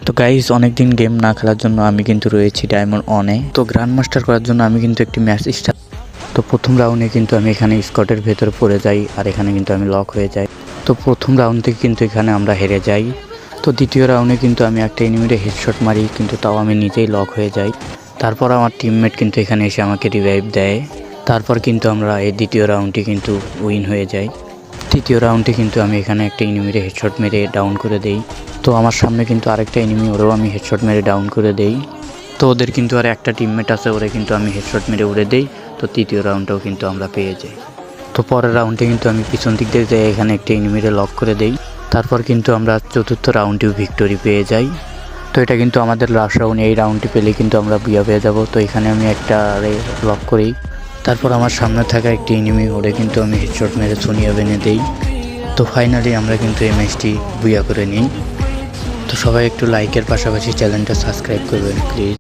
তো গাইস, অনেকদিন গেম না খেলার জন্য আমি কিন্তু রয়েছি ডায়মন্ড অনে। তো গ্র্যান্ড মাস্টার করার জন্য আমি কিন্তু একটি ম্যাচ স্টার্ট। তো প্রথম রাউন্ডে কিন্তু আমি এখানে স্কটের ভেতরে পড়ে যাই, আর এখানে কিন্তু আমি লক হয়ে যাই। তো প্রথম রাউন্ড থেকে কিন্তু এখানে আমরা হেরে যাই। তো দ্বিতীয় রাউন্ডে কিন্তু আমি একটা এনিমিরে হেডশট মারি, কিন্তু তাও আমি নিজেই লক হয়ে যাই। তারপর আমার টিমমেট কিন্তু এখানে এসে আমাকে রিভাইভ দেয়। তারপর কিন্তু আমরা এই দ্বিতীয় রাউন্ডটি কিন্তু উইন হয়ে যাই। তৃতীয় রাউন্ডে কিন্তু আমি এখানে একটা এনিমিরে হেডশট মেরে ডাউন করে দেই। তো আমার সামনে কিন্তু আরেকটা এনিমি, ওরেও আমি হেডশট মেরে ডাউন করে দেই। তো ওদের কিন্তু আর একটা টিমমেট আছে, ওরে কিন্তু আমি হেডশট মেরে উড়ে দেই। তো তৃতীয় রাউন্ডটাও কিন্তু আমরা পেয়ে যাই। তো পরের রাউন্ডে কিন্তু আমি পিছন দিক দিয়ে যাই, এখানে একটা এনিমিরে লক করে দেই। তারপর কিন্তু আমরা চতুর্থ রাউন্ডেও ভিক্টোরি পেয়ে যাই। তো এটা কিন্তু আমাদের লাস্ট রাউন্ড, এই রাউন্ডটি পেলে কিন্তু আমরা বিয়া পেয়ে যাব। তো এখানে আমি একটা লক করি। তারপর আমার সামনে থাকা একটি এনিমি, ওরে কিন্তু আমি হেডশট মেরে সোনিয়া বেনে দেই। তো ফাইনালি আমরা কিন্তু এই ম্যাচটি বুয়া করে নিই। তো সবাই একটু লাইকের পাশাপাশি চ্যানেলটা সাবস্ক্রাইব করবেন প্লিজ।